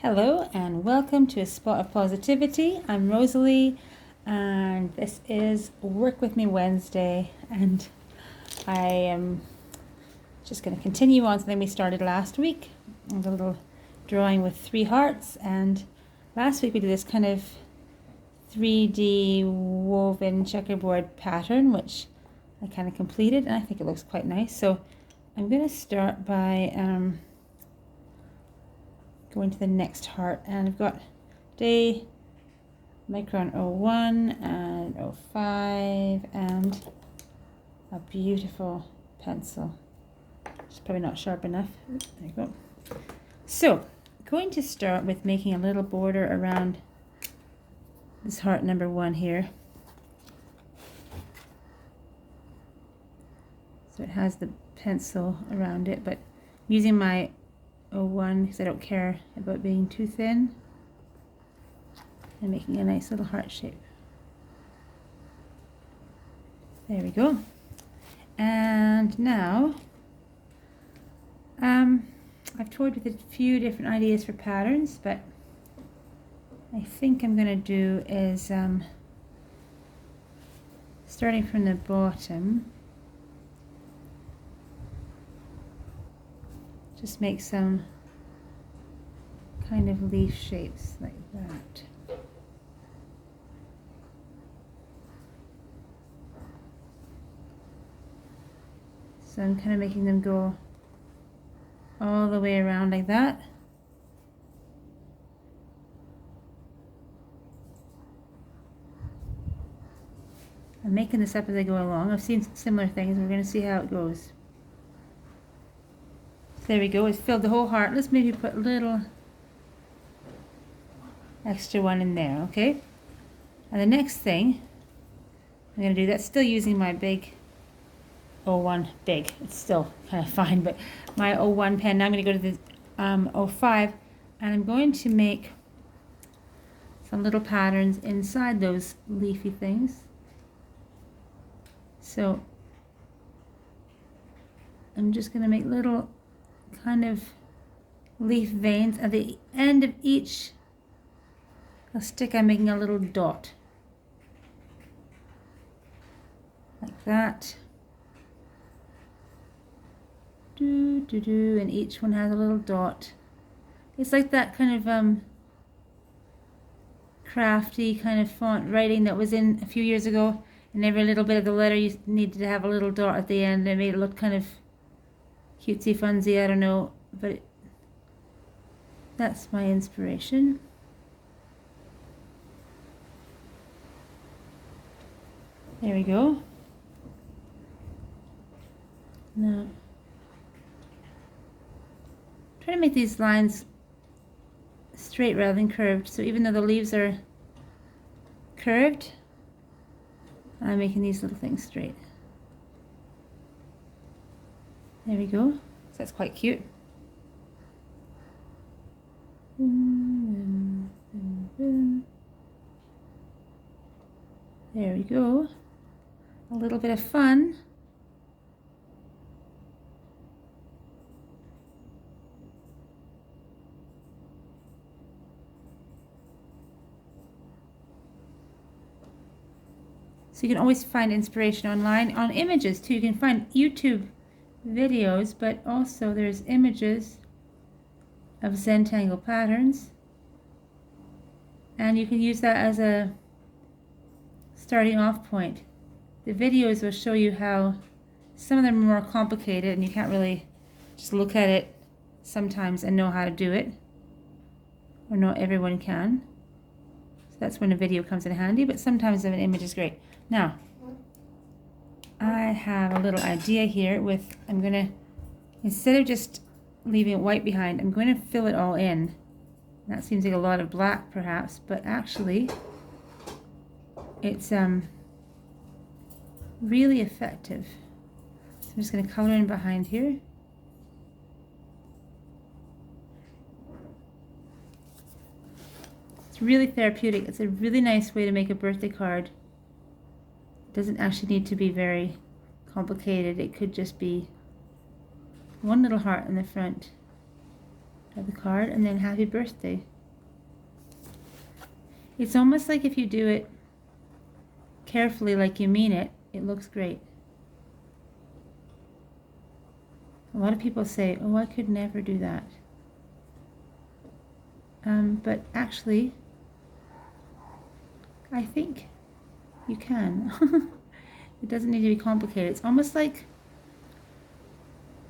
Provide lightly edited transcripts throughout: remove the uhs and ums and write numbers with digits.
Hello and welcome to A Spot of Positivity. I'm Rosalie and this is Work With Me Wednesday, and I am just going to continue on something we started last week. A little drawing with 3 hearts, and last week we did this kind of 3D woven checkerboard pattern which I kind of completed, and I think it looks quite nice. So I'm going to start by going to the next heart, and I've got day micron 01 and 05 and a beautiful pencil. It's probably not sharp enough. There you go. So going to start with making a little border around this heart number 1 here. So it has the pencil around it, but I'm using my 01 because I don't care about being too thin, and making a nice little heart shape. There we go. And now I've toyed with a few different ideas for patterns, but I think I'm going to do is starting from the bottom, just make some kind of leaf shapes like that. So I'm kind of making them go all the way around like that. I'm making this up as I go along. I've seen similar things. We're going to see how it goes. There we go, it's filled the whole heart. Let's maybe put a little extra one in there, okay? And the next thing I'm going to do, that's still using my big 01 big. It's still kind of fine, but my 01 pen. Now I'm going to go to the 05, and I'm going to make some little patterns inside those leafy things. So I'm just going to make little kind of leaf veins at the end of each stick. I'm making a little dot like that, and each one has a little dot. It's like that kind of crafty kind of font writing that was in a few years ago, and every little bit of the letter you needed to have a little dot at the end. It made it look kind of cutesy funsy, I don't know, but that's my inspiration. There we go. Now try to make these lines straight rather than curved, so even though the leaves are curved, I'm making these little things straight. There we go. So that's quite cute. There we go. A little bit of fun. So you can always find inspiration online, on images too. You can find YouTube videos, but also there's images of zentangle patterns, and you can use that as a starting off point. The videos will show you how some of them are more complicated, and you can't really just look at it sometimes and know how to do it, or not everyone can. So that's when a video comes in handy, but sometimes an image is great. Now I have a little idea here with, I'm going to, instead of just leaving it white behind, I'm going to fill it all in. That seems like a lot of black perhaps, but actually it's really effective. So I'm just going to color in behind here. It's really therapeutic. It's a really nice way to make a birthday card. It doesn't actually need to be very complicated. It could just be one little heart in the front of the card, and then happy birthday. It's almost like if you do it carefully, like you mean it, it looks great. A lot of people say, oh, I could never do that. But actually, I think you can. It doesn't need to be complicated. It's almost like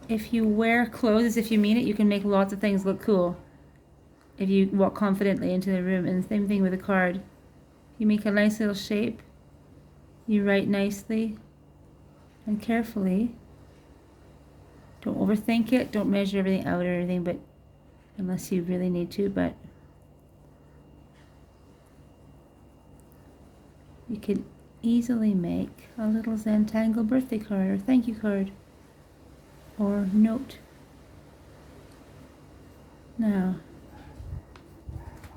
if you wear clothes as if you mean it, you can make lots of things look cool if you walk confidently into the room. And the same thing with a card. You make a nice little shape, you write nicely and carefully. Don't overthink it, don't measure everything out or anything, but unless you really need to, but you can easily make a little zentangle birthday card or thank you card or note. Now,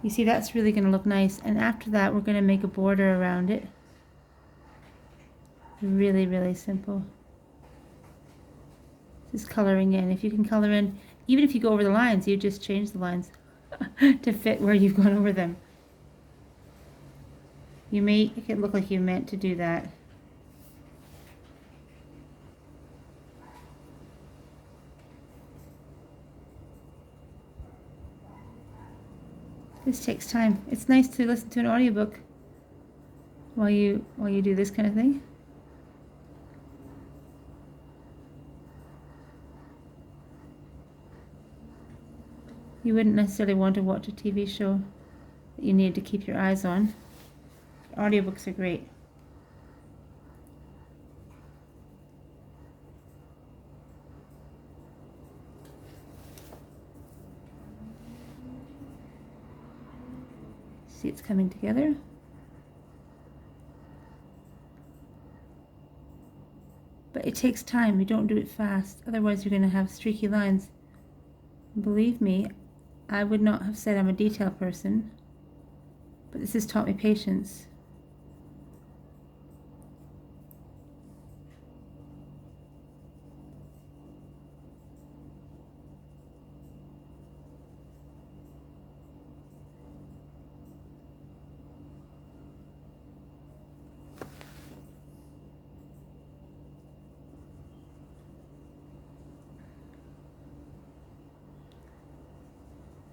you see that's really going to look nice, and after that we're going to make a border around it. Really, really simple. Just coloring in. If you can color in, even if you go over the lines, you just change the lines to fit where you've gone over them. You make it look like you meant to do that. This takes time. It's nice to listen to an audiobook while you do this kind of thing. You wouldn't necessarily want to watch a TV show that you need to keep your eyes on. Audiobooks are great. See, it's coming together. But it takes time. You don't do it fast. Otherwise, you're going to have streaky lines. Believe me, I would not have said I'm a detail person, but this has taught me patience.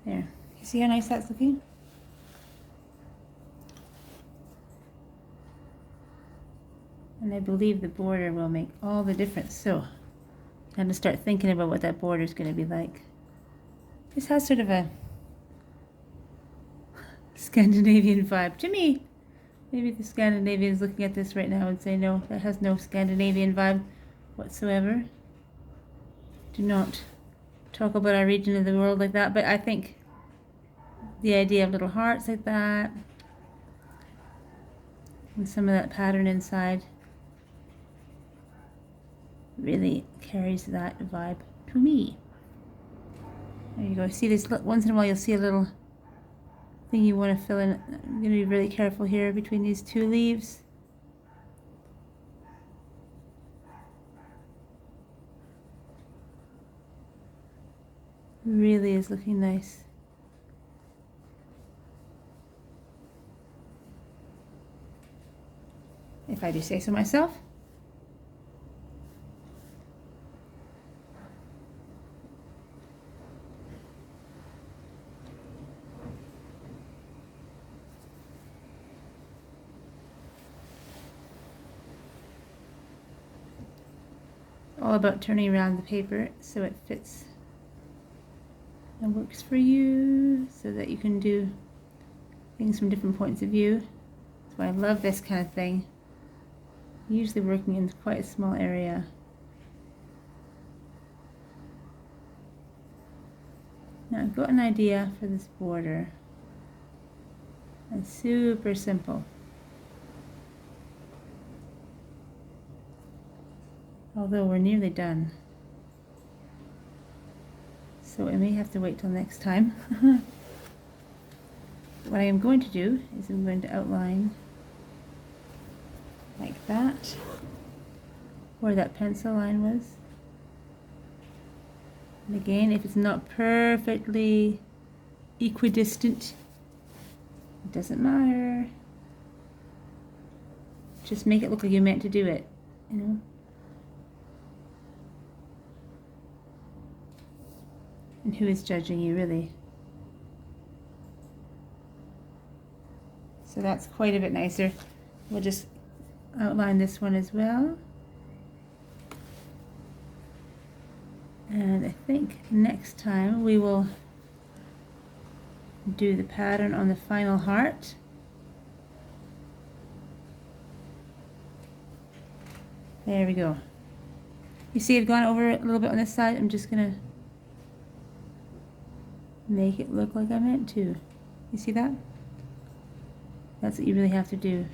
There. You see how nice that's looking? And I believe the border will make all the difference. So I have to start thinking about what that border is going to be like. This has sort of a Scandinavian vibe to me. Maybe the Scandinavians looking at this right now and say, no, that has no Scandinavian vibe whatsoever. Do not talk about our region of the world like that, but I think the idea of little hearts like that and some of that pattern inside really carries that vibe to me. There you go. See this, once in a while you'll see a little thing you want to fill in. I'm going to be really careful here between these two leaves. Really is looking nice. If I do say so myself. All about turning around the paper so it fits and works for you, so that you can do things from different points of view. That's why I love this kind of thing. Usually working in quite a small area. Now I've got an idea for this border. It's super simple. Although we're nearly done. So I may have to wait till next time. What I am going to do is I'm going to outline like that, where that pencil line was. And again, if it's not perfectly equidistant, it doesn't matter. Just make it look like you meant to do it, you know. And who is judging you, really? So that's quite a bit nicer. We'll just outline this one as well. And I think next time we will do the pattern on the final heart. There we go. You see I've gone over it a little bit on this side. I'm just gonna make it look like I meant to. You see that? That's what you really have to do.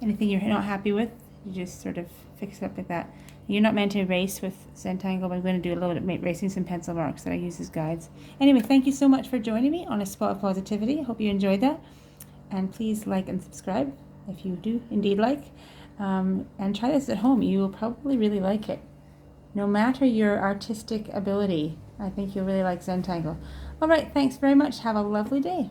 Anything you're not happy with, you just sort of fix it up like that. You're not meant to erase with zentangle, but I'm going to do a little bit of erasing some pencil marks that I use as guides. Anyway, thank you so much for joining me on A Spot of Positivity. I hope you enjoyed that. And please like and subscribe if you do indeed like. And try this at home. You will probably really like it. No matter your artistic ability, I think you'll really like zentangle. All right, thanks very much. Have a lovely day.